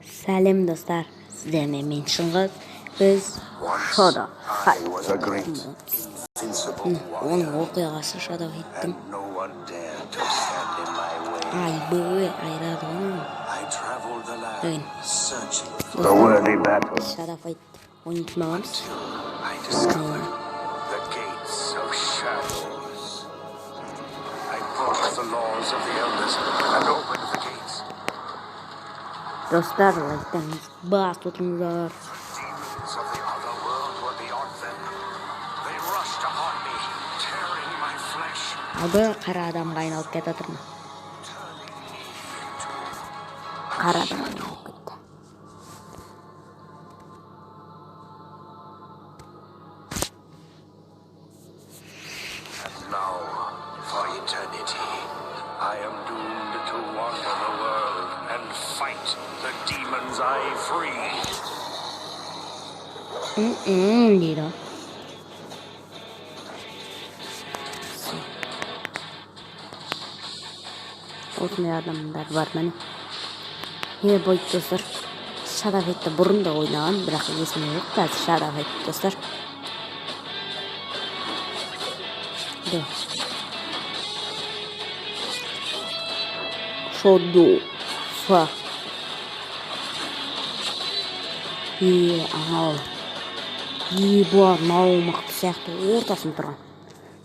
Сәлем достар, сіздермен мен Шыңғыс. Біз Shadow Fight. Оның оқиғасы Shadow Fight'тың айбы айрады ғой. Shadow Fight ойнайтын боламыз. Достар, лайктарыңыз басып отырыңыздар. Алды қара адамға айналып кетті тұрмын. Қара адам айналып кетті. And now, for eternity, I am doomed to wander the world and fight the demons I freed. Дейді. Осындай адамдар бар міне. Бойт достар. Shadow Fight'ты бұрын да ойнаған, бірақ есімде жоқ. Қазір Shadow Fight достар. Shadow Fight. Анау. Бар, мынау мықты сияқты ортасын тұрған.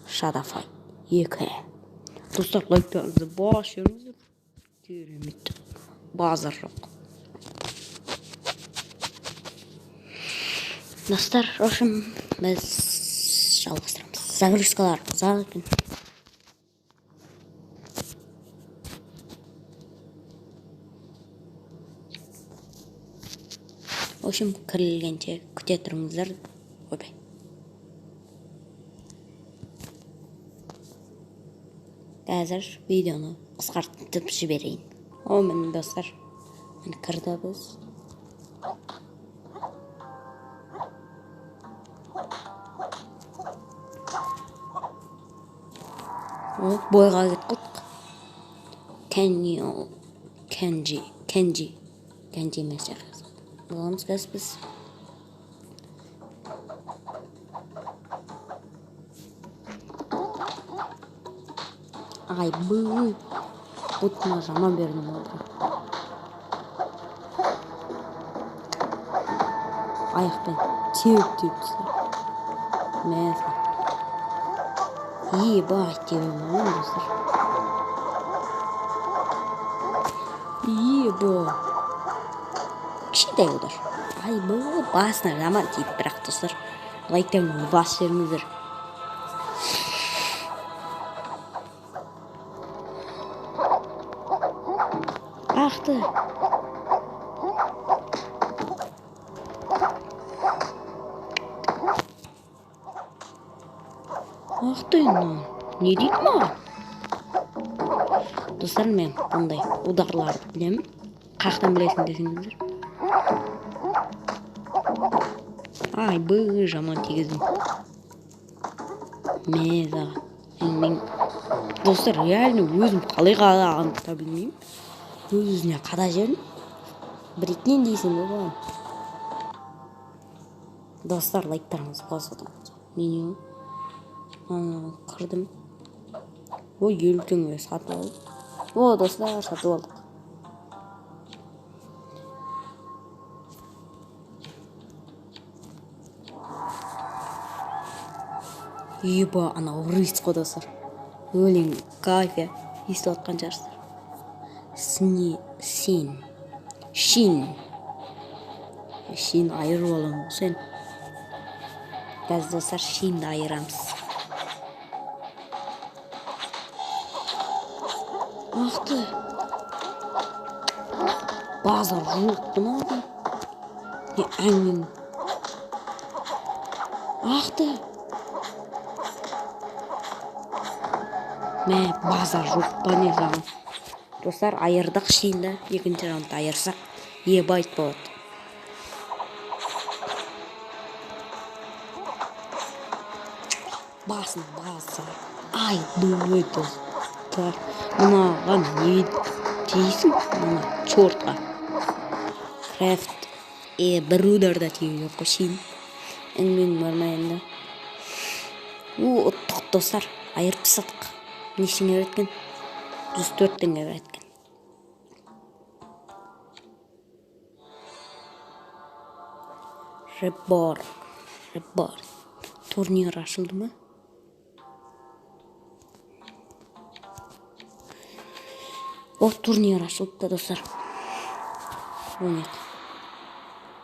Shadow Fight 2. Достар, лайктарыңызды басып жүріңіздер. Керемет. Базар жоқ. Достар, в общем, біз жалғастырамыз. Загрузкалар ұзақ екен. В общем, кірілгенше күте тұрыңыздар. Ойбай. Қазір видеоны қысқартып жіберейін. Міне достар, кірді біз. Бойға кеттік. Кенджи емес жақсы. Боламыз біз. Айбы. Бұтына жаман бердім олды. Аяқпен теуіп түсті. Мәзі. Бай теуім олын достар. Бай. Кішкентай олдар. Айбы басына жаман тейіп бірақ достар. Лайктарыңызды басып жүріңіздер. Ақты. Не дейді ма? Достар, мен бұндай ударларды білемін. Қақтан білесің десеңіздер. Айбы жаман тегізім. Меза. Мен достар, реально өзім қалай қалағанды да білмеймін. Өзіне қада жерін бірекнен дейсің бе болам. Достар, лайктарыңыз басып отырыңыз. Меню қырдым. 50 теңге сатып алдық. Достар, сатып алдық. Анау рыйс қой достар. Өлең кафе естіп отқан жарыстар. Шин айыру алам сен. Қазір достар шинді айырамыз. Ақты. Базар жұртты ма оған? Әңген. Ақты. Базар жұртты не заған. Достар, айырдық шинді. Екінші раундта айырсақ, байт болады. Басын базар. Ай, думай достар. Мынаған не дейсің? Мына чортқа. Craft Brother'da тиіп қойшын. Әңгімен бармайында. Ұттық достар, айырып сатық. Нешіңе өткен? 104 теңге өткен. Reborn. Турнир ашылды ма? Турнир ашылды достар.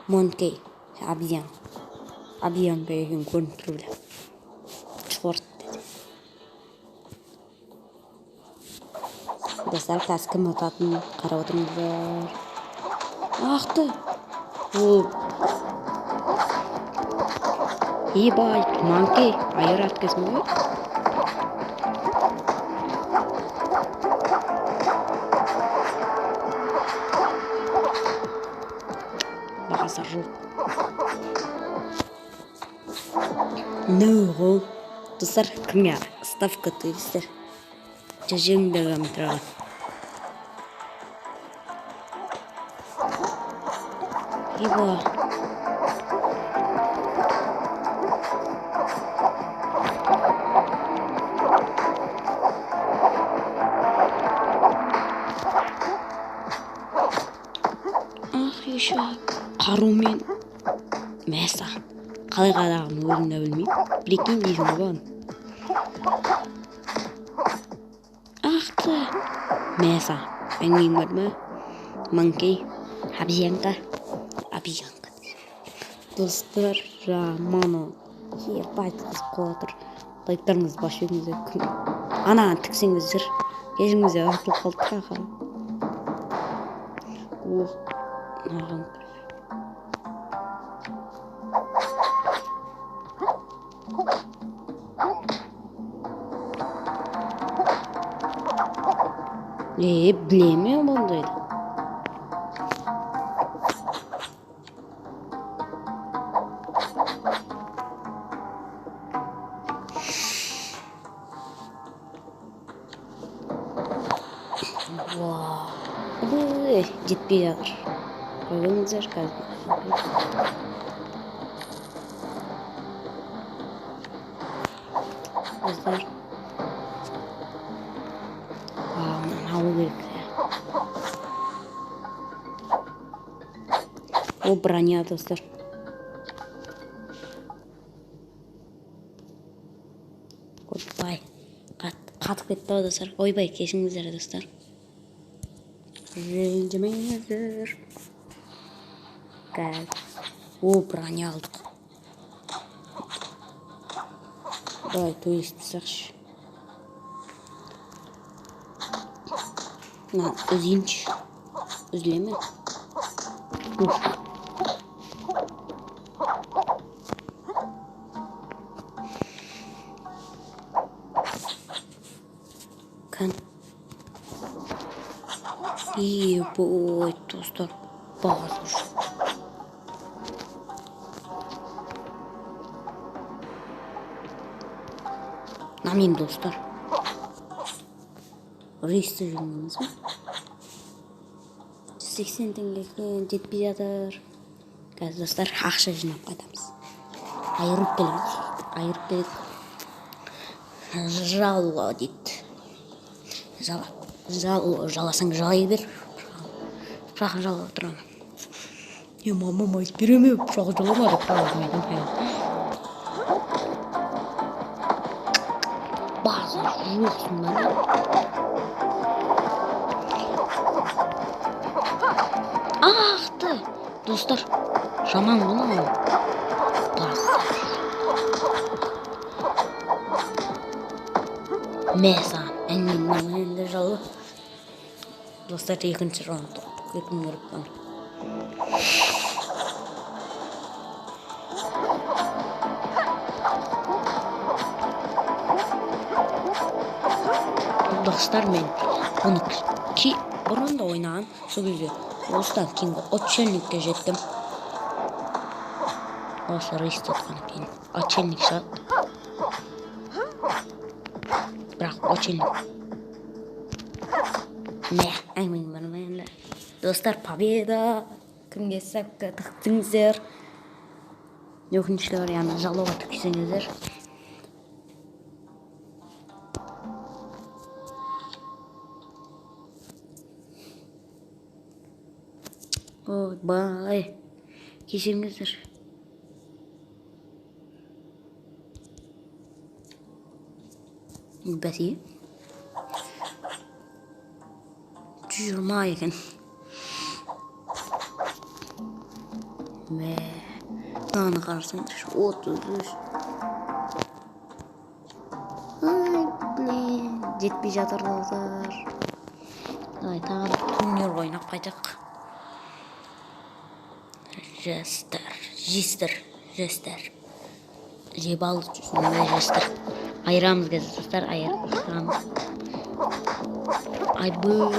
Монкей, обезьян деген көрініп тұр біле. Чорт деді. Достар, қазір кім ұтатын қарап отырыңыздар. Ақты. Ебай, Монкей, айыр аткесін ғой. Бағаса жоқ. Нұғыл. Достар, кімге ставка түйістер. Жежеңдерге мұтыраған. Еба. Еще қарумен мәса қалай қадағын өзім де білмеймін. Прикинь дейсің ғой. Ақты мәса әңгімен бар ма? Монкей, обезьянка. Достар, мана ебать қызып қоятыр. Лайктарыңызды басып жіберіңіздер. Анаған тіксеңіздер. Кезіңізде артылып қалды қақыры. Білеме ондайды. Жетпей жатыр. Қойыңыздар қазір. Қыздар. Алу керек. Ол броня, достар. Ойбай. Қатып кетті, достар. Ойбай, кешіңіздер, достар. Ренжімеңіздер. Броня алдық. Давай, туристсақшы. Үзейінші. Үзілеме? Ебой, достар, бағасы жоқ. Намин, достар. Рейсті жүрмеңіз бе? 80 теңгеге жетпей жатыр. Қазір, достар, ақша жинап қайтамыз. Айырып келеміз. Жало дейді. Жаласаң жалай бер. Пұрағын жала отырамын. Мамам айтып береме, пұрағын жалама деп пұрағын. База жоқсың ба? Ақты! Достар, жаман ғына. База. Мәсан, әңгімен жалы. Достар, екінші раунд. Кетім көріп қаны. Достар, мен оны бұрын да ойнаған. Сол кезде осыдан кейін отшельникке жеттім. Осы рейсті отқаны кейін отшельник шығады. Бірақ отшельник әңгімен бармайында. Достар, победа! кімге ставка тықтыңыздар. Өкінішке орай аны жалауға тіксеңіздер. Ой, бай. Кешіріңіздер. Бәсе. 120 екен. Мә. Аны қарасаңдар. 33. Ай, блин. Жетпей жатыр достар. Давай, тағы турнир ойнап қайтақ. Жестер. Жеп алды жүзінде жестер. Айырамыз қазір достар, айырамыз. Ай, бұл.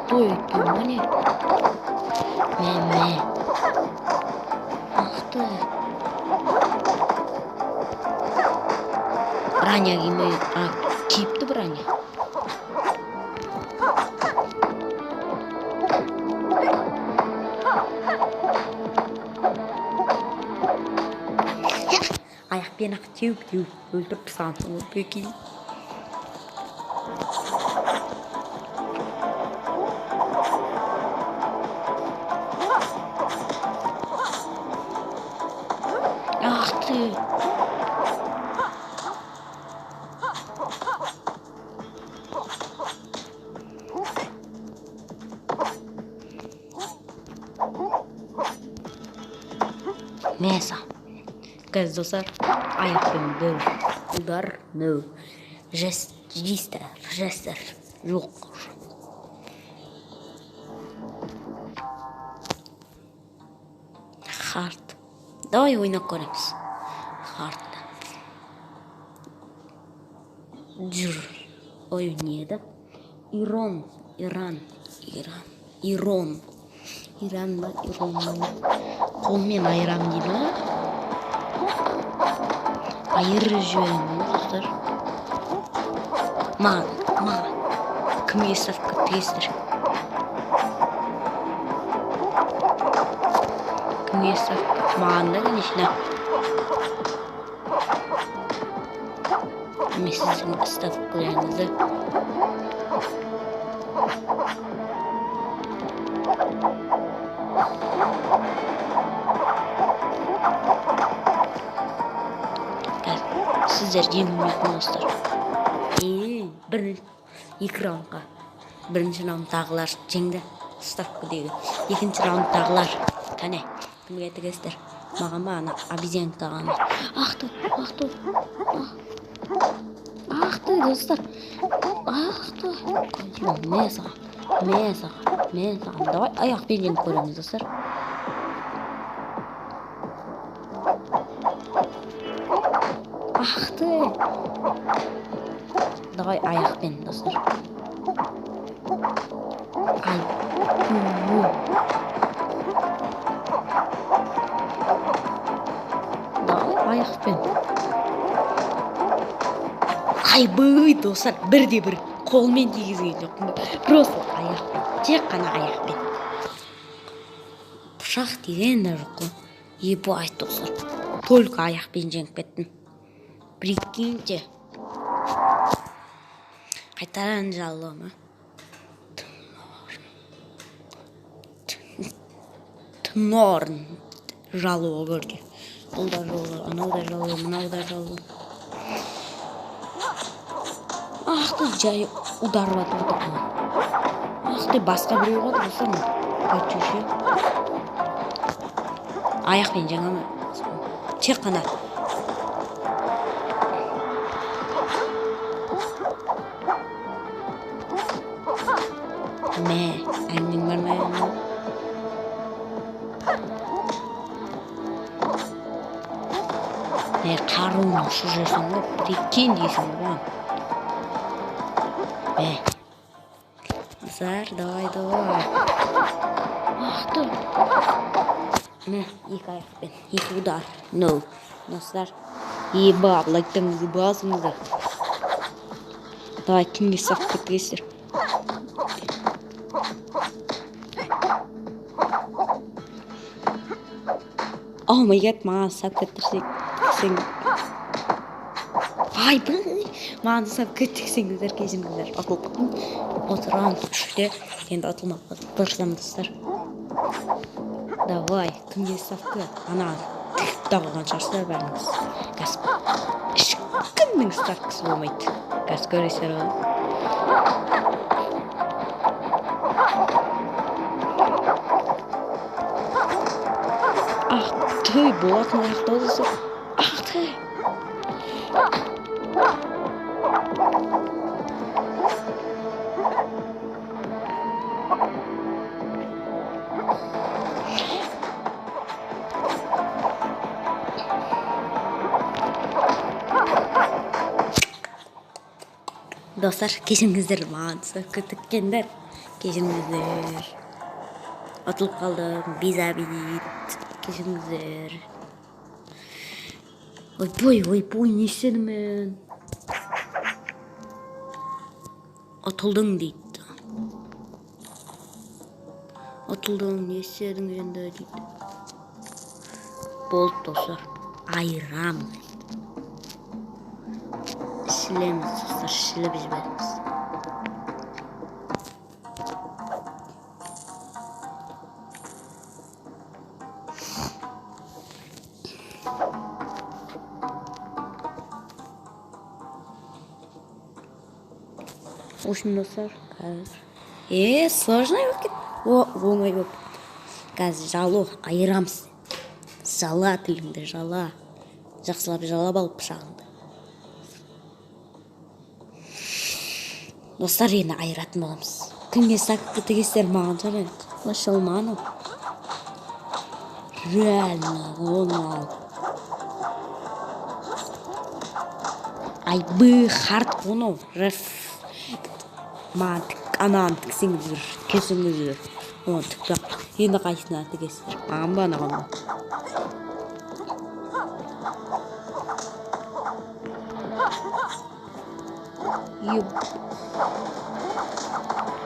Той, не? Мә. Ақты. Браня кимей, кипті браня. Аяқпен ақ теуіп өлтіріп тастаған ол бекел. Ақты. Меса. Қазір достар, аяқпен бір удар, no. Жестер, жоқ. Хард. Давай ойнап көреміз. Хардта. Жүр. Ой, не еді? Иран ба, қолмен айырам дейді ма? Айыры жөйін, достар. Маған. Кімге ставка тестер? Кімге ставка? Маған да, конечно. Мен сіздің ставкаларыңызды. Сіздер жеңілмейтін достар. Екі раундқа. Бірінші раундтағылар жеңді. Ставка дейді. Екінші раундтағылар. Кәне, кімге тігесіздер? Маған ба, ана обезьянка тағаны. Ақты, достар. Мен саған. Давай аяқпен жеңіп көреміз, достар. Ақты. Давай аяқпен, достар. Ай. Давай аяқпен. Ай, бұй, достар. Бірде-бір қолмен тигізген жоқ. Просто аяқпен. Тек қана аяқпен. Пышақ деген де жоқ қой. Ебу айт, достар. Только аяқпен жеңіп кеттім. Прикиньте. Қайтаран жалуы ма? Тнорн жалуы көрді. Бұл да жалуы, анау да жалуы, мынау да жалуы. Ақты жай удар батыр. Ақты басқа біреу қоды болсын. Өтшеші. Аяқпен жаңа ма? Тек қана. Мә, әңнің бар ма әңнің? Қаруын ұшыржесің ғой, прикинь дейсің ғой. Мә. Зар, давай. Ақты. Мә, екі аяқпен, екі удар. No. Достар, еба, лайктарыңызды басыңыздар. Давай, кімге ставка тігесіздер? Oh my god, маған сап кетірсең. Ай, маған сап кетірсеңіздер, кешіріңіздер. Атылып қалдым. Отырған үште, енді атылмақ барсам достар. Давай, кімге сап кет? Ана тігіп тағылған шығарсыздар бәріңіз. Қазір ешкімнің ставкасы болмайды. Қазір көресіздер ғой. Ах ты, болатын аяқтау достар. Ах ты. Достар, кешіріңіздер, маған сәпкі тіккендер. Кешіріңіздер. Атылып қалдым, безабит. Кешіріңіздер. Ойбой, не істедім мен? Атылдың дейді. Атылдың, не істедің енді дейді. Болды достар, айрам. Шілеміз достар, шіліп жіберіңіз. В общем, достар, қазір. Сложный болып кетті. Оңай болып кетті. Қазір жалу, айырамыз. Жала тіліңді, жала. Жақсылап жалап алып пышағыңды. Достар, енді айыратын боламыз. Кімге сәкті тігесіздер маған жарайды. Лашылману. Реально, оны ал. Айбы, хард оны. Реф. Маған анаған тіксеңіздер, кесіңіздер. Оны тікпек. Енді қайсына тігесіздер. Маған ба анаған ба.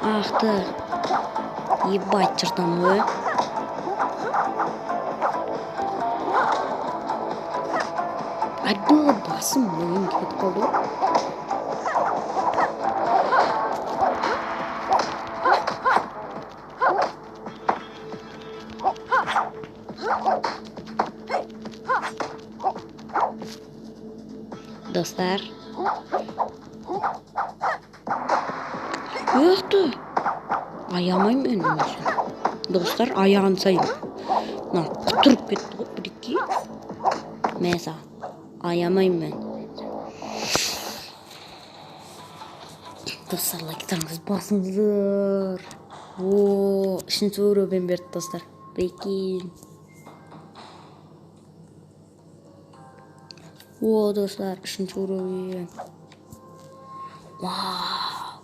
Ах ты, ебать, чертовой. Ай, было басым, но кетіп қалды. Достар. Өқты. Аямайым мен өмірсін. Достар, аяғын сайын. Құтырып кетті ғой, бірекке. Мәса, аямайым мен. Достар, лайктарыңыз басыңыздар. Үшінші уровень берді, достар. Прикинь. Достар, үшінші уровень. Вау.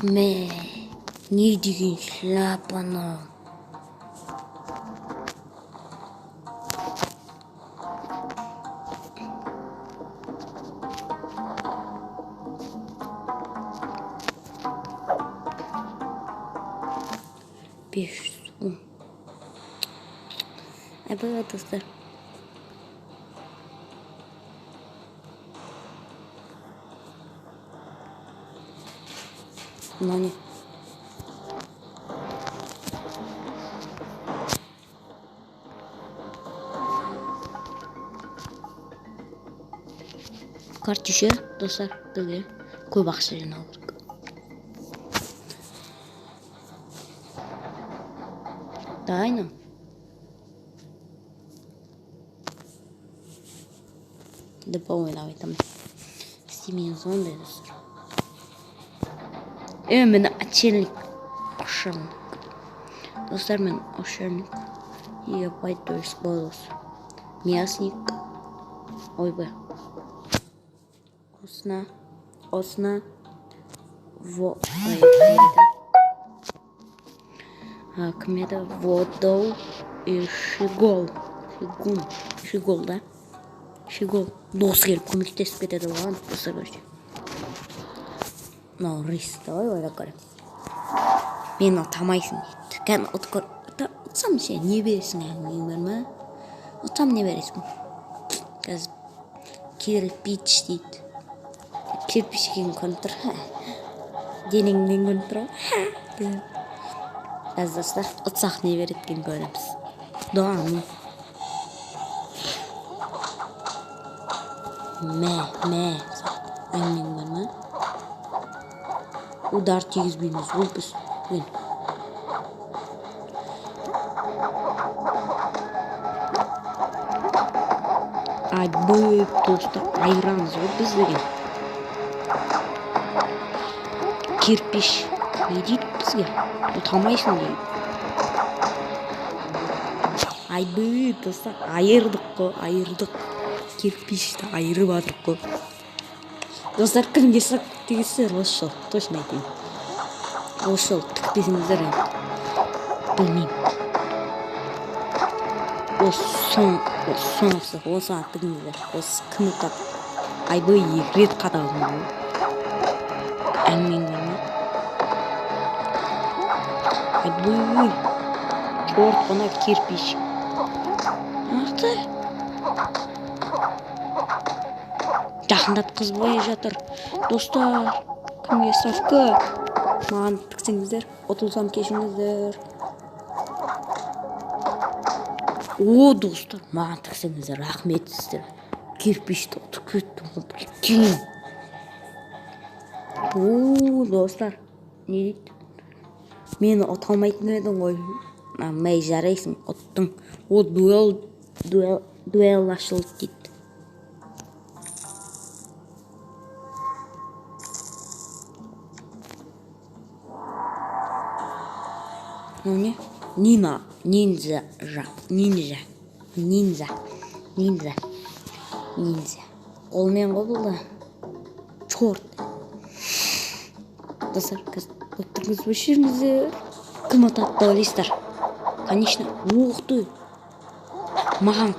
Мә, не деген шляпаны. Было, достар. Но не. Картиші, достар, бізге көп ақша жинау керек. Дайны. Деп ойнап айтамын. Істемейін сондай, достар. Мен отшельник. Ошельник. Достар, мен ошельник. И опять то есть голос. Мясник. Ойбай. Осна. Кмеда. Водол. И Шигол. Шигол, да? Шигол. Дос келіп көмектесіп кетеді оған. Достар, көрші. Мынау рейс, давай ойлап көрем. Мені атамайсың дейді. Кән ұтсам сен не бересің әңгімең бар ма? Atam ne verirsin? Қазір кирпич дейді. Кирпич екенін көрініп тұр. Денеңнен көрініп тұр ғой. Қазір достар ұтсақ не береді екенін көреміз. Доғаның. Әңгімең бар ма? Удар тигізбейміз. Ол біз. Айбып достар, айырамыз ғой біз деген. Кирпич не дейді бізге? Ұтамайсың дейді. Айбып достар, айырдық қой, айырдық. Кирпичті айырып адырық қой. Достар, кімге сақ тегісер осы жол, точно айтайын. Осы жол тікпесіңіздер енді. Білмеймін. Соңғысы, осы аттыңыздар. Осы кім ұтады? Айбой екі рет қадалдым ғой. Әңгімең бар ма? Айбой. Чорт қана кирпич. Ақты. Жақындап қызбай жатыр. Достар, кімге ставка? Маған тіксеңіздер, ұтылсам кешіңіздер. О, достар, маған тіксеңіздер, рахмет сіздер. Кирпичті ұтып кеттім. Прикинь. О, достар, не дейді? Мені ұта алмайтын едің ғой. Май жарайсың, ұттың. О, дуэл ашылды дейді. Не? Нинза. Ол мен ғой бұл да. Чорт. Достар, өттіріңіз өшіріңіздер. Кім атады да ойлайсыздар? Конечно, оқты. Маған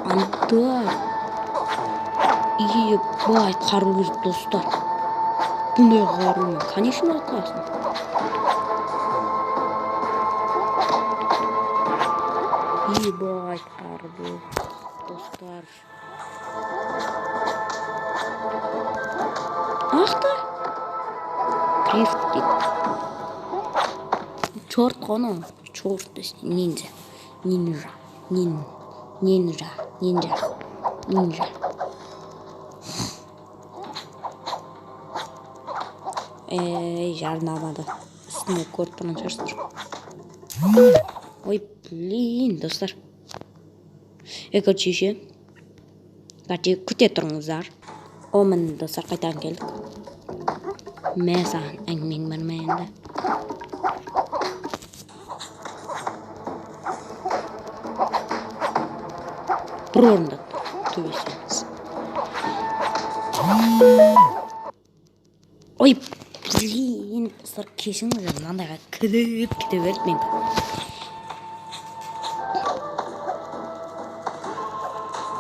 антар. Бай қару берді достар. Бұндай қарумен, конечно, атасың. Ебать, қару достар. Ақты? Крифт дейді. Чорт қана. Чорт десе. Нинза. Жарнамады. Үстіне көріп тұрған шығарсыздар. Ой, блин, достар. Короче, күте тұрыңыздар. О, міне достар, қайтадан келдік. Мен саған әңгімең бар ма енді? Бір орында төбесеңіз. Ой, блин, достар, кешіңіздер, мынандайға кіріп кете берді мен.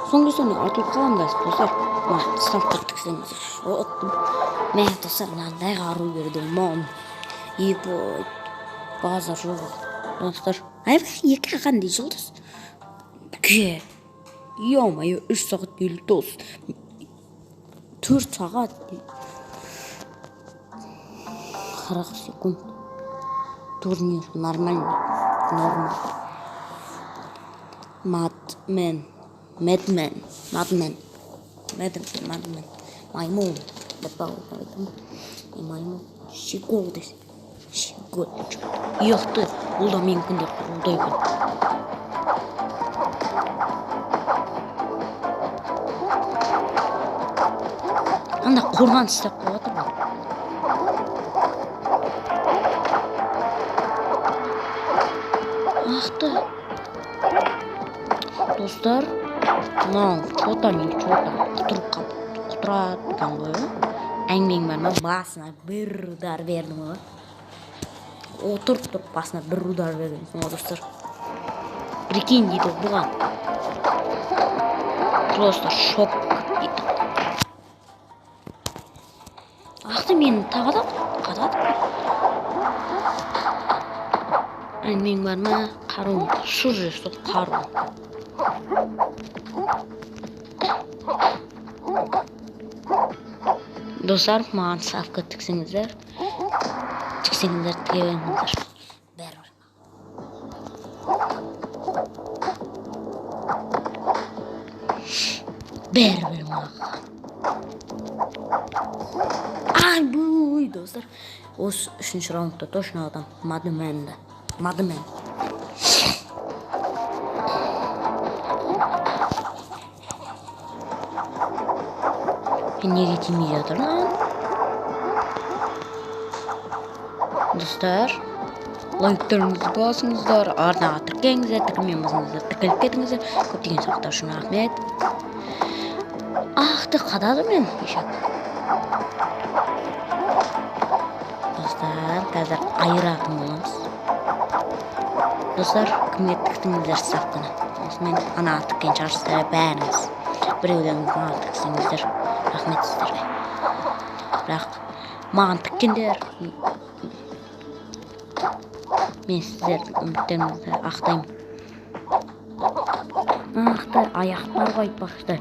Соңғысыны атылып қаламдайсыз, достар. Ставка тіксеңіздер. Оттым. Мен достар, мынандай қару берді мам. Ебой, базар жоқ. Достар, екі қандай жылдыз? Ке, ё-моё, 3 сағат 59. 4 сағат 40 секунд. Турнир нормально. Madman. Маймун. Маймун. Щегол десе. Щегол. Йоқты. Бұл да мен күнде құрылдай күн. Анда қорған істеп қоятыр бұл. Ақты. Достар, мынау чота құтырып қалып құтыратын ғой. Әңгімең бар ма? Басына бір удар бердім ғой. Отырып басына бір удар бердім ғой, достар. Прикинь дейді бұған. Просто шок дейді. Ақты мені тағады. Әңгімең бар ма? Қару. Шыр жесті қару. Достар, маған сапқа тіксеңіздер тіге беріңіздер. Бәрібір. Бәрібір маған. Ай, бұй, достар. Осы үшінші раундта точно адам. Мадымен. Неге тимей жатыр? Достар, лайктарыңызды басыңыздар, арнаға тіркеліңіздер, тіркелмей болсаңыздар тіркеліп кетіңіздер. Көптеген сұрақтар үшін рахмет. Ақты қадады мен ешек. Достар, қазір айыратын боламыз. Достар, кімге тіктіңіздер саққыны? Осымен анаға тіккен шығарсыздар бәріңіз. Біреулеріңіз маған тіксеңіздер рахмет сіздерге. Бірақ маған тіккендер, мен сіздердің үміттеріңізді ақтаймын. Ақты аяқ бар ғой айтпақшы.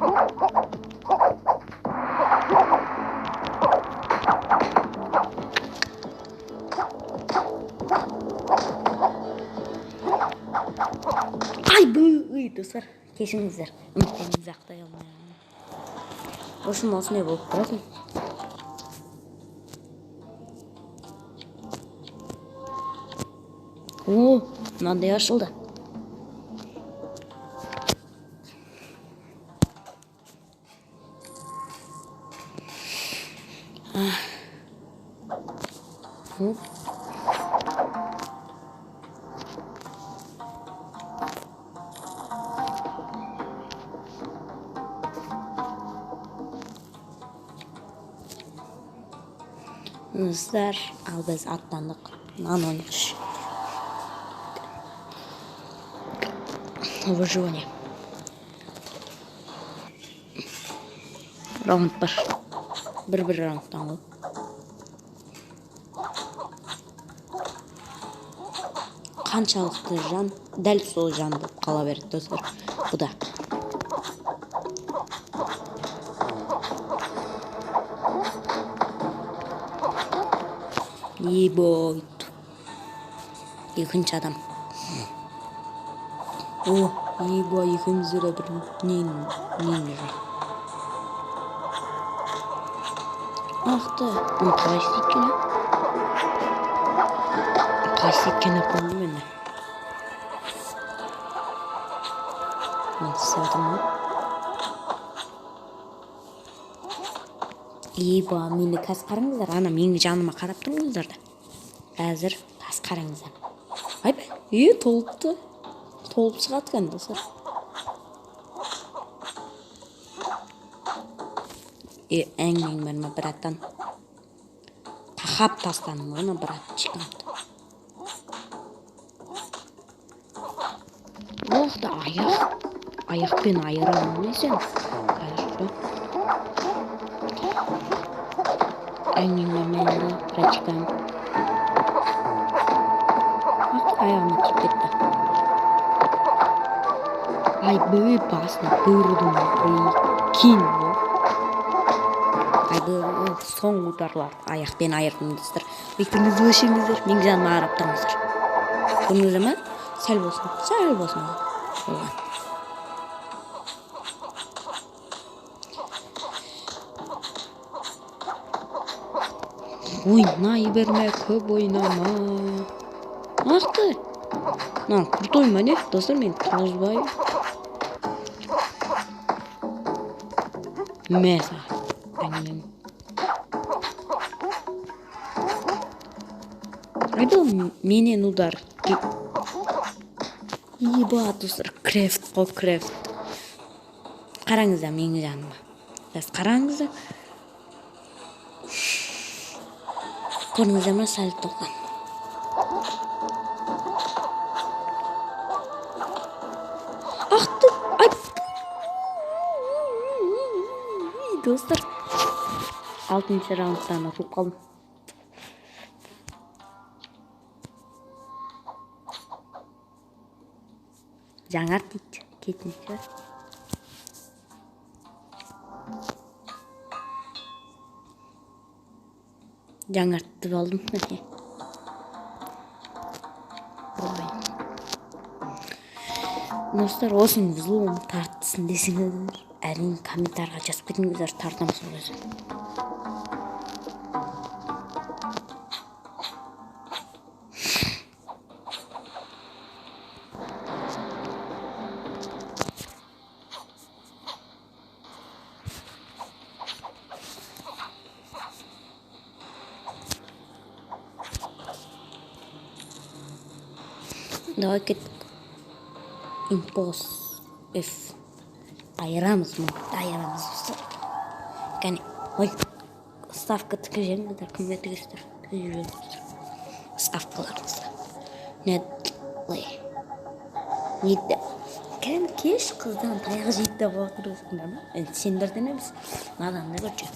Ай, бұй, достар, кешіңіздер, үміттеріңізді ақтай алмаймын. Осындай болып тұратын. О, мынандай ашылды. Достар, ал біз аттандық. Нанониш. Выживание. Раунд бар. Бір раундтан ғой. Қаншалықты жан, дәл сол жан болып қала береді, достар. Бұда. Ебойт. Екінші адам. О, ебой, екіміздер бір нен жүр. Ақты, бұл қайсы екені? Қайсы екені қойды мені. Мен сәдім ма? Еба, мені қас қарыңыздар. Ана, мені жаныма қарап тұрыңыздар да. Әзір қас қарыңыздар. Айбай, толыпты. Толып шығады екен, достар. Әңгімең бар ма, браттан? Тақап тастаным оны, братчикамды. Оқты аяқпен айырамын несен? Әңгімең бар ма, братчикамды? Аяғыма тиіп кетті. Ай, бөй басына бұрдым, кейін бұл. Ай, бұл соң ұтарлар аяқпен айырдыңыздар. Бектіңізді өшіңіздер, мен жаныма арап тұрыңыздар. Бұныңызда ма? Сәл болсын. Болған. Ойнай берме, көп ойнама. Ақты. Крутой ма не? Достар, мен тұрғызбай. Мәса. Әңгімем. Айдыл менен удар. Еба, достар, крефт қой, крефт. Қараңызда менің жаныма. Қараңызда. Көріңізде ма сәліп тоққан. Ақты, ай, достар. 6-шы раундтан ұтылып қалдым. Жаңар дейді. кетінші. Жаңартып алдым. Достар, осының взлом тартсын десеңіздер, әрине комментарийға жазып кетіңіздер, тартамыз ол өзі. Давай кеттік. Импос F. Айырамыз мұны. Айырамыз достар. Кәне, ой, ставка тікіжеңіздер, кімге тігістер. Ставкаларыңызда. Неді? Кәне кеш қыздан таяғы жейді бағытырызыңдар ма? Сендерден емес, наданды көрші.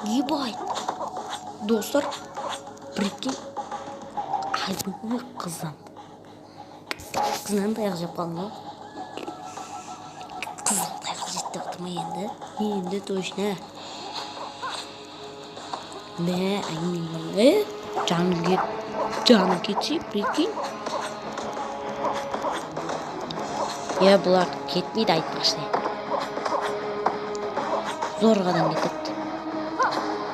Ебай, достар, прикинь, айбы қыздан таяқ жеп қалдым ау. Қыздан таяқ жетті қытыма енді точно. Мә, әңгімен жаны кетші, прикинь. Бұлар кетмейді айтпақшы. Зорғадан кетеді.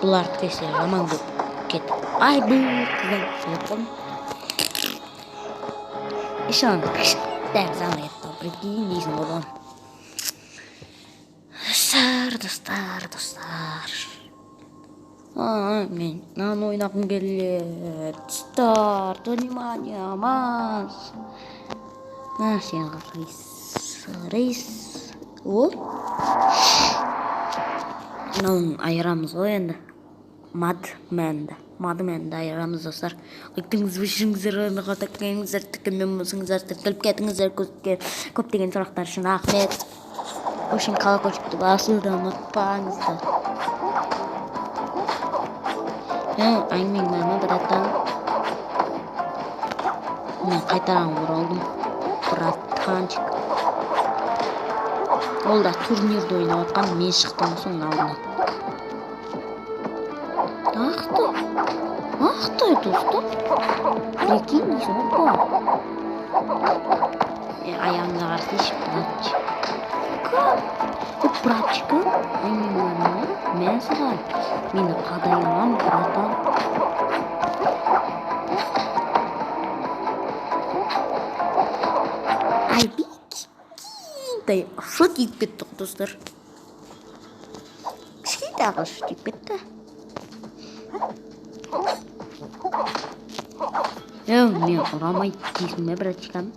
Бұлар тіресе жаман көп кетіп. Ай, бұл қыздан сөйлеппін. Ишан дәл заңа етті. Прикинь дейсің болған. Достар. Мен нан ойнағым келеді. Достар, внимание, мас. Сен рейс. О? Мынауын айырамыз ғой енді. Мадменді айырамыз достар. Өйтіңіз бішіңіздер, қотаққаныңыздар, тікіммен мұсыңыздар, тіркіліп кетіңіздер, көптеген сұрақтар үшін рахмет. Өшін колокольчикті басуды ұмытпаңыздар. Әңгімең мәні братан. Мен қайтаран оралдым. Братанчик. Ол да турнирді ойнап атқан, мен шықтым соң алдынан. Ақтай достар. Прикинь дейсің опа. Аяғыңа қарсайшы, братчика. Мен саған. Мені қадайынан, братан. Дай, шо тиіп кетті достар? Кішкейді ағыл шо тиіп кетті. Мен ұрамайды дейсің ме, братчикам?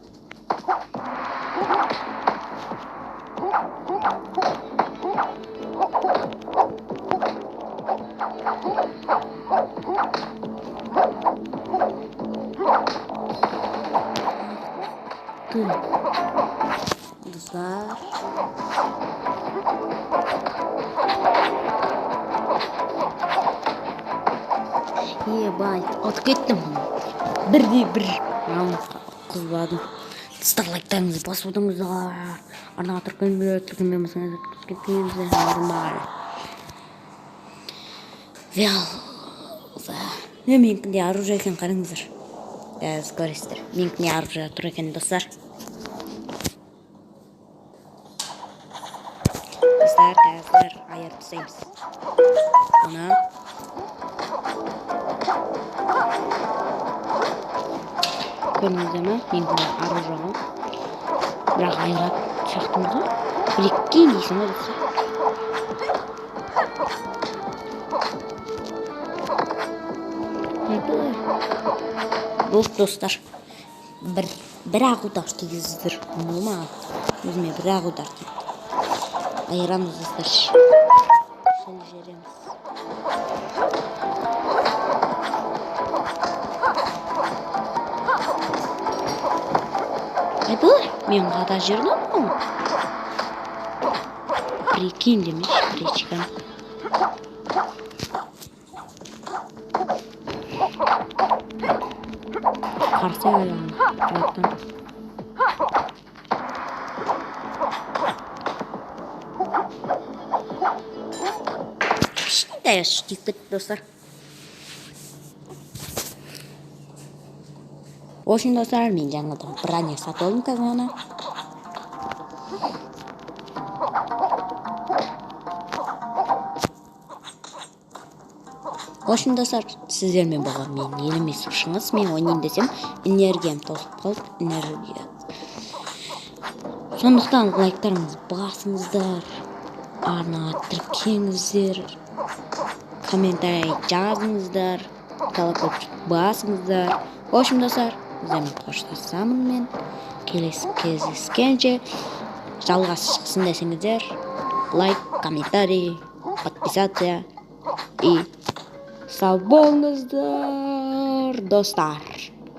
Достар. Ебай, от кеттім. Бірде-бір қызбадым. Достар, лайктарыңызды басып отырыңыздар. Арнаға түркінмен басыңыздар. Менікінде оружие екен қарыңыздар. Көресіздер. Менікінде оружие тұр екен достар. Қазір айырып тастаймыз. Оны көрдіңіздер ме? Менің оружием. Бірақ айырып шақтымыз ғой. Прикинь дейсің ғой достар. Достар, бір-ақ удар тигіздер. Ма, өзіме бір-ақ удар тигізді. Айырамыз достар. Шәл жереміз. Айтылар, мен қада жерін алып. Прикинь демеш, причкам. қарсы айланып кішкентай штиктік достар. В общем, достар, мен жаңадан броня сатып алдым қазір. В общем, достар, сіздермен болған мен елемес шығыңыз. Мен ойнайын десем, энергиям тосып қалды. Сондықтан лайктарыңызды басыңыздар, арнаға тіркеліңіздер, комментарий жазыңыздар, колокольчик басыңыздар. В общем, достар, сіздермен қоштасамын мен. Келесі кездескенше жалғасы шықсын десеңіздер, лайк, комментарий, подписация и сау болыңыздар, достар.